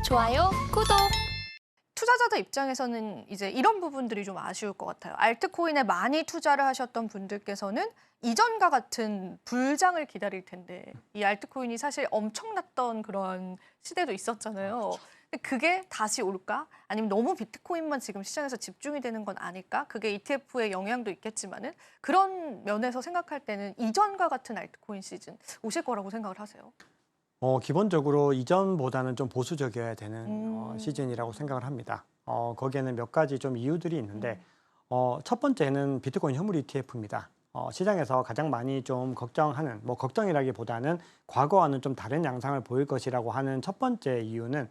좋아요, 구독. 투자자들 입장에서는 이제 이런 부분들이 좀 아쉬울 것 같아요. 알트코인에 많이 투자를 하셨던 분들께서는 이전과 같은 불장을 기다릴 텐데 이 알트코인이 사실 엄청났던 그런 시대도 있었잖아요. 근데 그게 다시 올까? 아니면 너무 비트코인만 지금 시장에서 집중이 되는 건 아닐까? 그게 ETF의 영향도 있겠지만은 그런 면에서 생각할 때는 이전과 같은 알트코인 시즌 오실 거라고 생각을 하세요? 기본적으로 이전보다는 좀 보수적이어야 되는 시즌이라고 생각을 합니다. 거기에는 몇 가지 좀 이유들이 있는데 첫 번째는 비트코인 현물 ETF입니다. 시장에서 가장 많이 좀 걱정하는, 뭐 걱정이라기보다는 과거와는 좀 다른 양상을 보일 것이라고 하는 첫 번째 이유는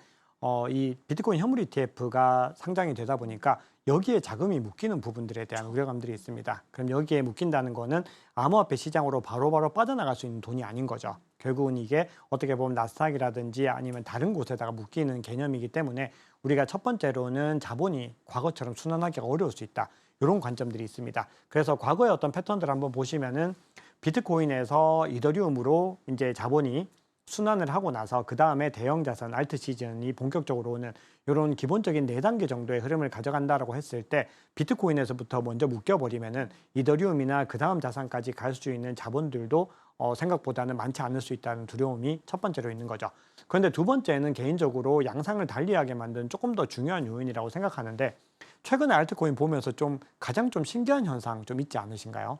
이 비트코인 현물 ETF가 상장이 되다 보니까 여기에 자금이 묶이는 부분들에 대한 우려감들이 있습니다. 그럼 여기에 묶인다는 거는 암호화폐 시장으로 바로바로 빠져나갈 수 있는 돈이 아닌 거죠. 결국은 이게 어떻게 보면 나스닥이라든지 아니면 다른 곳에다가 묶이는 개념이기 때문에 우리가 첫 번째로는 자본이 과거처럼 순환하기가 어려울 수 있다. 이런 관점들이 있습니다. 그래서 과거의 어떤 패턴들을 한번 보시면은 비트코인에서 이더리움으로 이제 자본이 순환을 하고 나서 그 다음에 대형 자산 알트 시즌이 본격적으로 오는 이런 기본적인 4단계 정도의 흐름을 가져간다라고 했을 때 비트코인에서부터 먼저 묶여버리면은 이더리움이나 그 다음 자산까지 갈 수 있는 자본들도 생각보다는 많지 않을 수 있다는 두려움이 첫 번째로 있는 거죠. 그런데 두 번째는 개인적으로 양상을 달리하게 만든 조금 더 중요한 요인이라고 생각하는데 최근에 알트코인 보면서 좀 가장 좀 신기한 현상 좀 있지 않으신가요?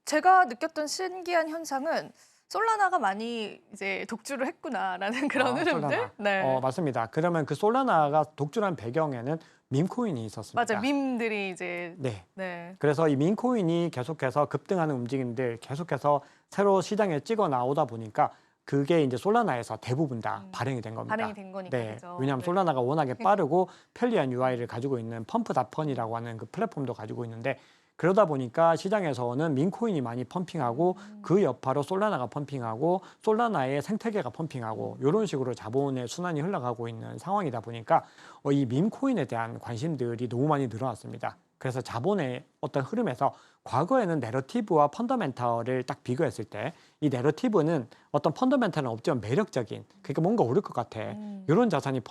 제가 느꼈던 신기한 현상은 솔라나가 많이 이제 독주를 했구나라는 그런 흐름들. 솔라나. 네. 맞습니다. 그러면 그 솔라나가 독주한 배경에는 밈코인이 있었습니다. 맞아요. 밈들이 이제 네. 네. 그래서 이 밈코인이 계속해서 급등하는 움직임들 계속해서 새로 시장에 찍어 나오다 보니까 그게 이제 솔라나에서 대부분 다 발행이 된 겁니다. 발행이 된 거니까. 네. 그죠? 왜냐하면 네. 솔라나가 워낙에 빠르고 편리한 UI를 가지고 있는 펌프닷펀이라고 하는 그 플랫폼도 가지고 있는데 그러다 보니까 시장에서는 민코인이 많이 펌핑하고 그 여파로 솔라나가 펌핑하고 솔라나의 생태계가 펌핑하고 이런 식으로 자본의 순환이 흘러가고 있는 상황이다 보니까 이 밈코인에 대한 관심들이 너무 많이 늘어났습니다. 그래서 자본의 어떤 흐름에서 과거에는 내러티브와 펀더멘털을 딱 비교했을 때 이 내러티브는 어떤 펀더멘털은 없지만 매력적인 그러니까 뭔가 오를 것 같아. 이런 자산이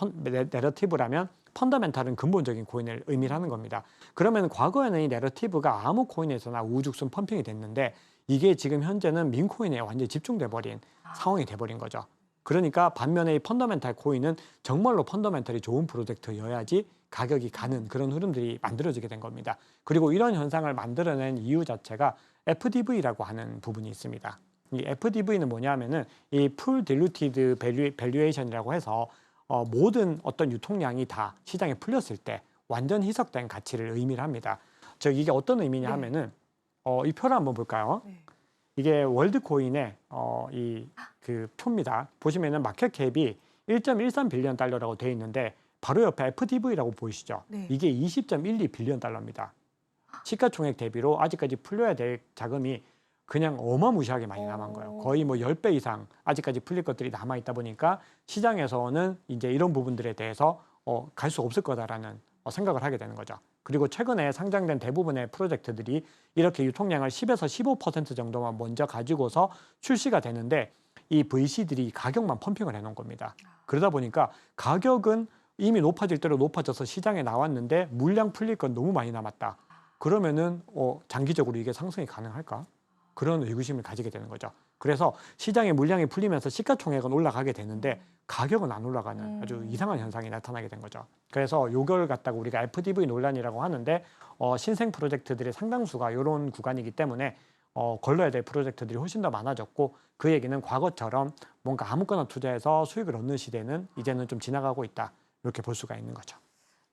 내러티브라면 펀더멘털은 근본적인 코인을 의미를 하는 겁니다. 그러면 과거에는 이 내러티브가 아무 코인에서나 우후죽순 펌핑이 됐는데 이게 지금 현재는 밈코인에 완전히 집중돼 버린 상황이 돼버린 거죠. 그러니까 반면에 이 펀더멘털 코인은 정말로 펀더멘털이 좋은 프로젝트여야지 가격이 가는 그런 흐름들이 만들어지게 된 겁니다. 그리고 이런 현상을 만들어낸 이유 자체가 FDV라고 하는 부분이 있습니다. 이 FDV는 뭐냐면은 이 풀 딜루티드 밸류에이션이라고 해서 모든 어떤 유통량이 다 시장에 풀렸을 때 완전 희석된 가치를 의미를 합니다. 이게 어떤 의미냐 하면은 이 표를 한번 볼까요? 네. 이게 월드코인의 이 그 표입니다. 보시면은 마켓캡이 1.13 빌리언 달러라고 되어 있는데 바로 옆에 FDV라고 보이시죠? 네. 이게 20.12 빌리언 달러입니다. 시가총액 대비로 아직까지 풀려야 될 자금이 그냥 어마무시하게 많이 남은 거예요. 거의 뭐 10배 이상 아직까지 풀릴 것들이 남아 있다 보니까 시장에서는 이제 이런 부분들에 대해서 갈 수 없을 거다라는 생각을 하게 되는 거죠. 그리고 최근에 상장된 대부분의 프로젝트들이 이렇게 유통량을 10에서 15% 정도만 먼저 가지고서 출시가 되는데 이 VC들이 가격만 펌핑을 해놓은 겁니다. 그러다 보니까 가격은 이미 높아질 대로 높아져서 시장에 나왔는데 물량 풀릴 건 너무 많이 남았다. 그러면은 장기적으로 이게 상승이 가능할까? 그런 의구심을 가지게 되는 거죠. 그래서 시장의 물량이 풀리면서 시가총액은 올라가게 되는데 가격은 안 올라가는 아주 이상한 현상이 나타나게 된 거죠. 그래서 이걸 갖다가 우리가 FDV 논란이라고 하는데 신생 프로젝트들의 상당수가 이런 구간이기 때문에 걸러야 될 프로젝트들이 훨씬 더 많아졌고 그 얘기는 과거처럼 뭔가 아무거나 투자해서 수익을 얻는 시대는 이제는 좀 지나가고 있다. 이렇게 볼 수가 있는 거죠.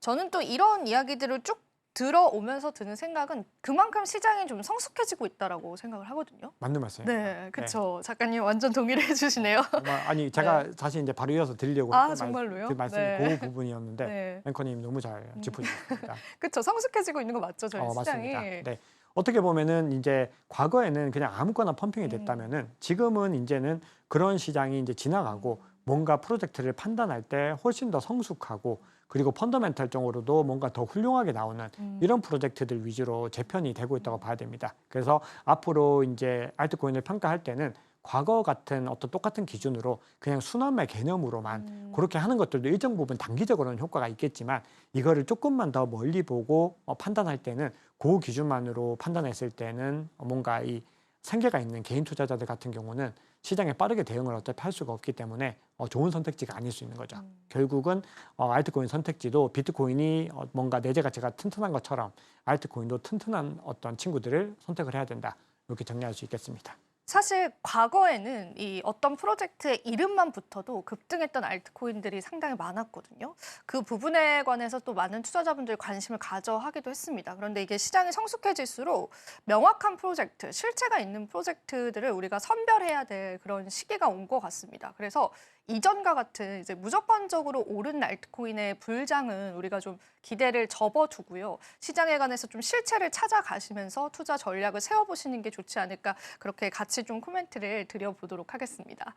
저는 또 이런 이야기들을 쭉 들어오면서 드는 생각은 그만큼 시장이 좀 성숙해지고 있다라고 생각을 하거든요. 맞는 말씀입니다. 네, 그렇죠. 작가님 완전 동의를 해주시네요. 아니 제가 사실 이제 바로 이어서 드리려고 했던 정말로요? 그 말씀이 네. 그 부분이었는데 네. 앵커님 너무 잘 짚어주셨습니다. 그렇죠. 성숙해지고 있는 거 맞죠, 저희 시장이. 맞습니다. 네. 어떻게 보면은 이제 과거에는 그냥 아무거나 펌핑이 됐다면은 지금은 이제는 그런 시장이 이제 지나가고 뭔가 프로젝트를 판단할 때 훨씬 더 성숙하고 그리고 펀더멘털적으로도 뭔가 더 훌륭하게 나오는 이런 프로젝트들 위주로 재편이 되고 있다고 봐야 됩니다. 그래서 앞으로 이제 알트코인을 평가할 때는 과거 같은 어떤 똑같은 기준으로 그냥 순환매 개념으로만 그렇게 하는 것들도 일정 부분 단기적으로는 효과가 있겠지만 이거를 조금만 더 멀리 보고 판단할 때는 그 기준만으로 판단했을 때는 뭔가 이 생계가 있는 개인 투자자들 같은 경우는 시장에 빠르게 대응을 어차피 할 수가 없기 때문에 좋은 선택지가 아닐 수 있는 거죠. 결국은 알트코인 선택지도 비트코인이 뭔가 내재 가치가 튼튼한 것처럼 알트코인도 튼튼한 어떤 친구들을 선택을 해야 된다. 이렇게 정리할 수 있겠습니다. 사실 과거에는 이 어떤 프로젝트의 이름만 붙어도 급등했던 알트코인들이 상당히 많았거든요. 그 부분에 관해서 또 많은 투자자분들이 관심을 가져 하기도 했습니다. 그런데 이게 시장이 성숙해질수록 명확한 프로젝트, 실체가 있는 프로젝트들을 우리가 선별해야 될 그런 시기가 온 것 같습니다. 그래서 이전과 같은 이제 무조건적으로 오른 알트코인의 불장은 우리가 좀 기대를 접어두고요. 시장에 관해서 좀 실체를 찾아가시면서 투자 전략을 세워보시는 게 좋지 않을까, 그렇게 같이 좀 코멘트를 드려보도록 하겠습니다.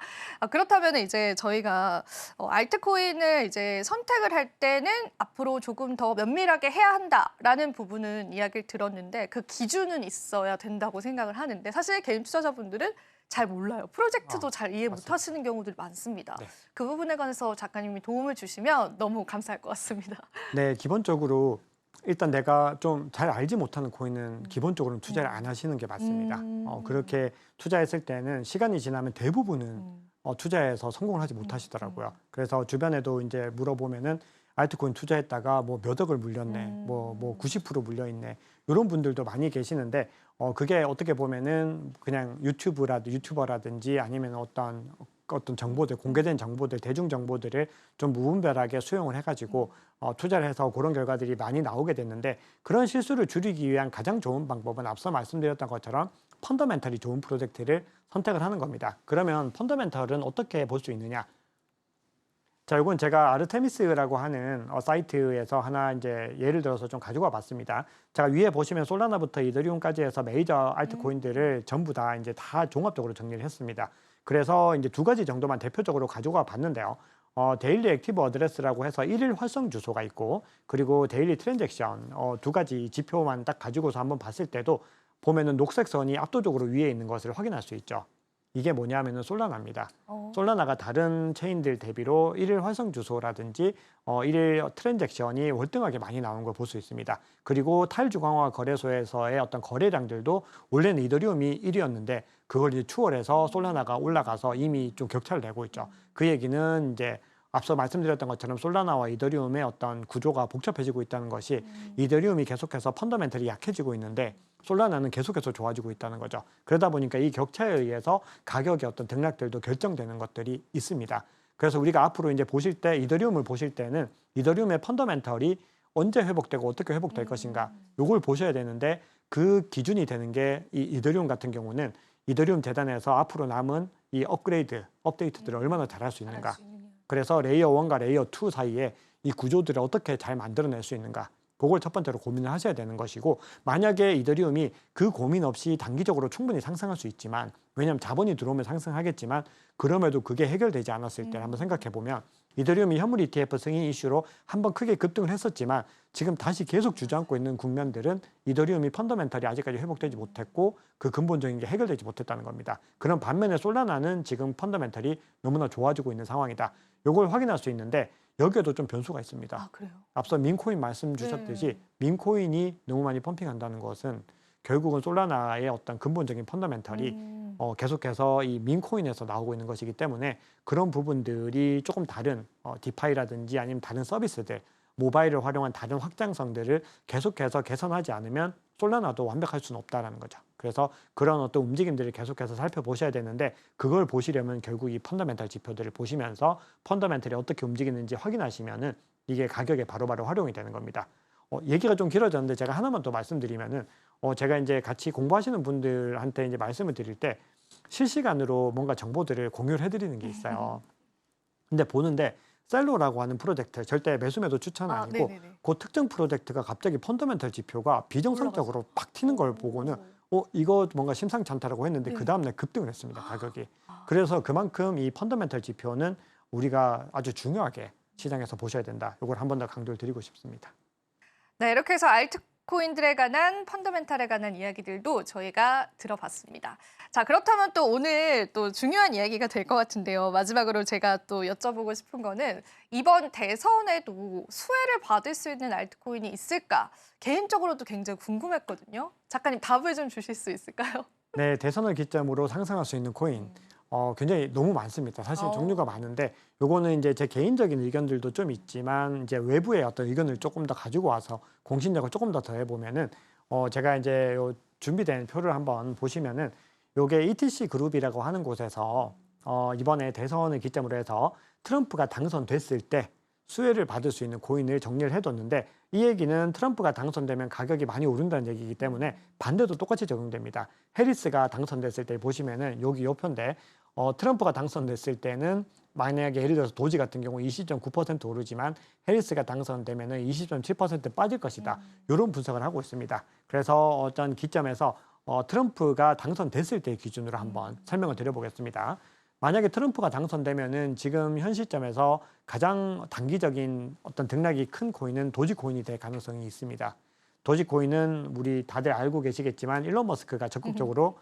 그렇다면 이제 저희가 알트코인을 이제 선택을 할 때는 앞으로 조금 더 면밀하게 해야 한다라는 부분은 이야기를 들었는데 그 기준은 있어야 된다고 생각을 하는데 사실 개인 투자자분들은 잘 몰라요. 프로젝트도 잘 이해 못 하시는 경우들이 많습니다. 네. 그 부분에 관해서 작가님이 도움을 주시면 너무 감사할 것 같습니다. 네, 기본적으로 일단 내가 좀 잘 알지 못하는 코인은 기본적으로는 투자를 안 하시는 게 맞습니다. 그렇게 투자했을 때는 시간이 지나면 대부분은 투자해서 성공을 하지 못하시더라고요. 그래서 주변에도 이제 물어보면은 알트코인 투자했다가 뭐 몇 억을 물렸네, 뭐 90% 물려있네, 이런 분들도 많이 계시는데 그게 어떻게 보면은 그냥 유튜버라든지 아니면 어떤 정보들, 공개된 정보들, 대중 정보들을 좀 무분별하게 수용을 해가지고 투자를 해서 그런 결과들이 많이 나오게 됐는데 그런 실수를 줄이기 위한 가장 좋은 방법은 앞서 말씀드렸던 것처럼 펀더멘털이 좋은 프로젝트를 선택을 하는 겁니다. 그러면 펀더멘털은 어떻게 볼 수 있느냐? 자, 이건 제가 아르테미스라고 하는 사이트에서 하나 이제 예를 들어서 좀 가지고 와봤습니다. 제가 위에 보시면 솔라나부터 이더리움까지 해서 메이저 알트코인들을 전부 다 이제 다 종합적으로 정리를 했습니다. 그래서 이제 두 가지 정도만 대표적으로 가지고 와봤는데요. 데일리 액티브 어드레스라고 해서 일일 활성 주소가 있고 그리고 데일리 트랜잭션 두 가지 지표만 딱 가지고서 한번 봤을 때도 보면은 녹색 선이 압도적으로 위에 있는 것을 확인할 수 있죠. 이게 뭐냐면은 솔라나입니다. 솔라나가 다른 체인들 대비로 일일 활성 주소라든지 일일 트랜잭션이 월등하게 많이 나오는 걸 볼 수 있습니다. 그리고 탈중앙화 거래소에서의 어떤 거래량들도 원래는 이더리움이 1위였는데 그걸 이제 추월해서 솔라나가 올라가서 이미 좀 격차를 내고 있죠. 그 얘기는 이제 앞서 말씀드렸던 것처럼 솔라나와 이더리움의 어떤 구조가 복잡해지고 있다는 것이 이더리움이 계속해서 펀더멘털이 약해지고 있는데 솔라나는 계속해서 좋아지고 있다는 거죠. 그러다 보니까 이 격차에 의해서 가격의 어떤 등락들도 결정되는 것들이 있습니다. 그래서 우리가 앞으로 이제 보실 때 이더리움을 보실 때는 이더리움의 펀더멘털이 언제 회복되고 어떻게 회복될 것인가 요걸 보셔야 되는데 그 기준이 되는 게 이 이더리움 같은 경우는 이더리움 재단에서 앞으로 남은 이 업데이트들을 얼마나 잘할 수 있는가. 그래서 레이어 1과 레이어 2 사이에 이 구조들을 어떻게 잘 만들어낼 수 있는가. 그걸 첫 번째로 고민을 하셔야 되는 것이고 만약에 이더리움이 그 고민 없이 단기적으로 충분히 상승할 수 있지만 왜냐하면 자본이 들어오면 상승하겠지만 그럼에도 그게 해결되지 않았을 때 한번 생각해 보면 이더리움이 현물 ETF 승인 이슈로 한번 크게 급등을 했었지만 지금 다시 계속 주저앉고 있는 국면들은 이더리움이 펀더멘털이 아직까지 회복되지 못했고 그 근본적인 게 해결되지 못했다는 겁니다. 그런 반면에 솔라나는 지금 펀더멘털이 너무나 좋아지고 있는 상황이다. 이걸 확인할 수 있는데 여기에도 좀 변수가 있습니다. 아, 그래요? 앞서 민코인 말씀 주셨듯이 민코인이 너무 많이 펌핑한다는 것은 결국은 솔라나의 어떤 근본적인 펀더멘털이 계속해서 이 민코인에서 나오고 있는 것이기 때문에 그런 부분들이 조금 다른 디파이라든지 아니면 다른 서비스들, 모바일을 활용한 다른 확장성들을 계속해서 개선하지 않으면 솔라나도 완벽할 수는 없다라는 거죠. 그래서 그런 어떤 움직임들을 계속해서 살펴보셔야 되는데 그걸 보시려면 결국 이 펀더멘털 지표들을 보시면서 펀더멘털이 어떻게 움직이는지 확인하시면은 이게 가격에 바로바로 활용이 되는 겁니다. 얘기가 좀 길어졌는데 제가 하나만 더 말씀드리면은 제가 이제 같이 공부하시는 분들한테 이제 말씀을 드릴 때 실시간으로 뭔가 정보들을 공유를 해드리는 게 있어요. 근데 보는데 셀로라고 하는 프로젝트 절대 매수매도 추천 아니고 그 특정 프로젝트가 갑자기 펀더멘털 지표가 비정상적으로 팍 튀는 걸 보고는 이거 뭔가 심상치 않다라고 했는데 그 다음날 급등을 했습니다. 가격이. 그래서 그만큼 이 펀더멘털 지표는 우리가 아주 중요하게 시장에서 보셔야 된다. 이걸 한 번 더 강조를 드리고 싶습니다. 네, 이렇게 해서 코인들에 관한 펀더멘탈에 관한 이야기들도 저희가 들어봤습니다. 자, 그렇다면 또 오늘 또 중요한 이야기가 될 것 같은데요. 마지막으로 제가 또 여쭤보고 싶은 거는 이번 대선에도 수혜를 받을 수 있는 알트코인이 있을까? 개인적으로도 굉장히 궁금했거든요. 작가님 답을 좀 주실 수 있을까요? 네, 대선을 기점으로 상승할 수 있는 코인 굉장히 너무 많습니다. 사실 종류가 많은데 요거는 이제 제 개인적인 의견들도 좀 있지만 이제 외부의 어떤 의견을 조금 더 가지고 와서 공신력을 조금 더 더해보면은 제가 이제 요 준비된 표를 한번 보시면은 요게 ETC 그룹이라고 하는 곳에서 이번에 대선을 기점으로 해서 트럼프가 당선됐을 때 수혜를 받을 수 있는 코인을 정리를 해뒀는데 이 얘기는 트럼프가 당선되면 가격이 많이 오른다는 얘기이기 때문에 반대도 똑같이 적용됩니다. 해리스가 당선됐을 때 보시면은 여기 요 표인데 트럼프가 당선됐을 때는 만약에 예를 들어서 도지 같은 경우 20.9% 오르지만 해리스가 당선되면은 20.7% 빠질 것이다. 이런 분석을 하고 있습니다. 그래서 어떤 기점에서 트럼프가 당선됐을 때 기준으로 한번 설명을 드려보겠습니다. 만약에 트럼프가 당선되면은 지금 현 시점에서 가장 단기적인 어떤 등락이 큰 코인은 도지코인이 될 가능성이 있습니다. 도지코인은 우리 다들 알고 계시겠지만 일론 머스크가 적극적으로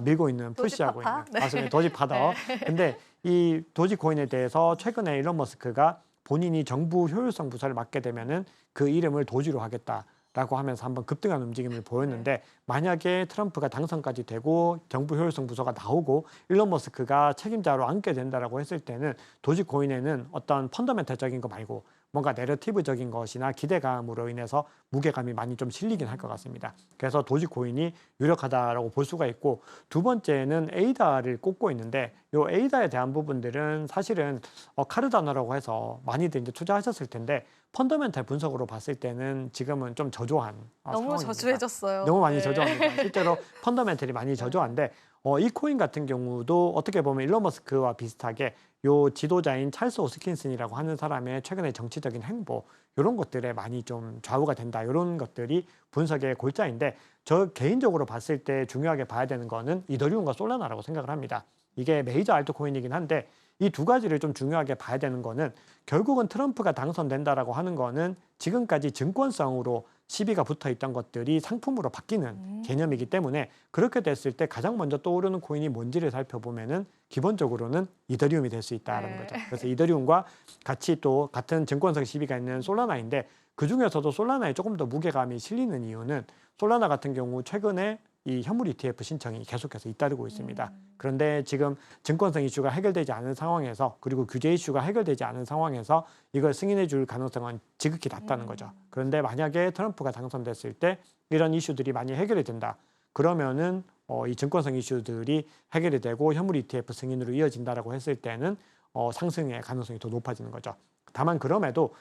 밀고 있는 푸시하고 있는 네. 맞습니다. 도지파더. 근데 이 도지코인에 대해서 최근에 일론 머스크가 본인이 정부 효율성 부서를 맡게 되면은 그 이름을 도지로 하겠다라고 하면서 한번 급등한 움직임을 보였는데 만약에 트럼프가 당선까지 되고 정부 효율성 부서가 나오고 일론 머스크가 책임자로 앉게 된다라고 했을 때는 도지코인에는 어떤 펀더멘탈적인 거 말고 뭔가 내러티브적인 것이나 기대감으로 인해서 무게감이 많이 좀 실리긴 할 것 같습니다. 그래서 도지코인이 유력하다라고 볼 수가 있고 두 번째는 에이다를 꼽고 있는데 이 에이다에 대한 부분들은 사실은 카르다노라고 해서 많이들 이제 투자하셨을 텐데 펀더멘탈 분석으로 봤을 때는 지금은 좀 저조한 너무 상황입니다. 저조해졌어요. 너무 많이 네. 저조합니다. 실제로 펀더멘털이 많이 저조한데 이 코인 같은 경우도 어떻게 보면 일론 머스크와 비슷하게 요 지도자인 찰스 호스킨슨이라고 하는 사람의 최근의 정치적인 행보 이런 것들에 많이 좀 좌우가 된다. 이런 것들이 분석의 골자인데 저 개인적으로 봤을 때 중요하게 봐야 되는 거는 이더리움과 솔라나라고 생각을 합니다. 이게 메이저 알트코인이긴 한데 이 두 가지를 좀 중요하게 봐야 되는 거는 결국은 트럼프가 당선된다라고 하는 거는 지금까지 증권성으로 시비가 붙어 있던 것들이 상품으로 바뀌는 개념이기 때문에 그렇게 됐을 때 가장 먼저 떠오르는 코인이 뭔지를 살펴보면은 기본적으로는 이더리움이 될 수 있다는 거죠. 그래서 이더리움과 같이 또 같은 증권성 시비가 있는 솔라나인데 그 중에서도 솔라나에 조금 더 무게감이 실리는 이유는 솔라나 같은 경우 최근에 이 현물 ETF 신청이 계속해서 잇따르고 있습니다. 그런데 지금 증권성 이슈가 해결되지 않은 상황에서 그리고 규제 이슈가 해결되지 않은 상황에서 이걸 승인해 줄 가능성은 지극히 낮다는 거죠. 그런데 만약에 트럼프가 당선됐을 때 이런 이슈들이 많이 해결이 된다. 그러면은 이 증권성 이슈들이 해결이 되고 현물 ETF 승인으로 이어진다라고 했을 때는 상승의 가능성이 더 높아지는 거죠. 다만 그럼에도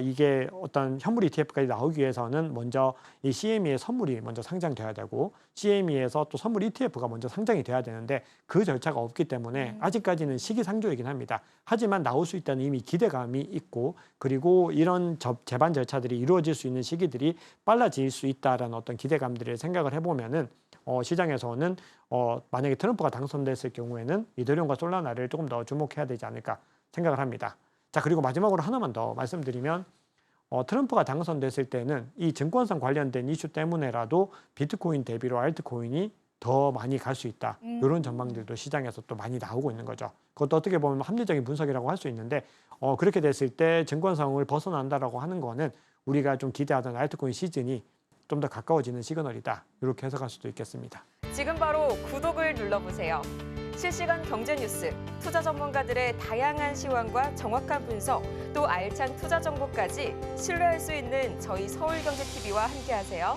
이게 어떤 현물 ETF까지 나오기 위해서는 먼저 이 CME의 선물이 먼저 상장돼야 되고 CME에서 또 선물 ETF가 먼저 상장이 돼야 되는데 그 절차가 없기 때문에 아직까지는 시기상조이긴 합니다. 하지만 나올 수 있다는 이미 기대감이 있고 그리고 이런 제반 절차들이 이루어질 수 있는 시기들이 빨라질 수 있다라는 어떤 기대감들을 생각을 해보면은 시장에서는 만약에 트럼프가 당선됐을 경우에는 이더리움과 솔라나를 조금 더 주목해야 되지 않을까 생각을 합니다. 자, 그리고 마지막으로 하나만 더 말씀드리면 트럼프가 당선됐을 때는 이 증권성 관련된 이슈 때문에라도 비트코인 대비로 알트코인이 더 많이 갈 수 있다. 이런 전망들도 시장에서 또 많이 나오고 있는 거죠. 그것도 어떻게 보면 합리적인 분석이라고 할 수 있는데 그렇게 됐을 때 증권성을 벗어난다라고 하는 거는 우리가 좀 기대하던 알트코인 시즌이 좀 더 가까워지는 시그널이다. 이렇게 해석할 수도 있겠습니다. 지금 바로 구독을 눌러보세요. 실시간 경제 뉴스, 투자 전문가들의 다양한 시황과 정확한 분석, 또 알찬 투자 정보까지 신뢰할 수 있는 저희 서울경제TV와 함께하세요.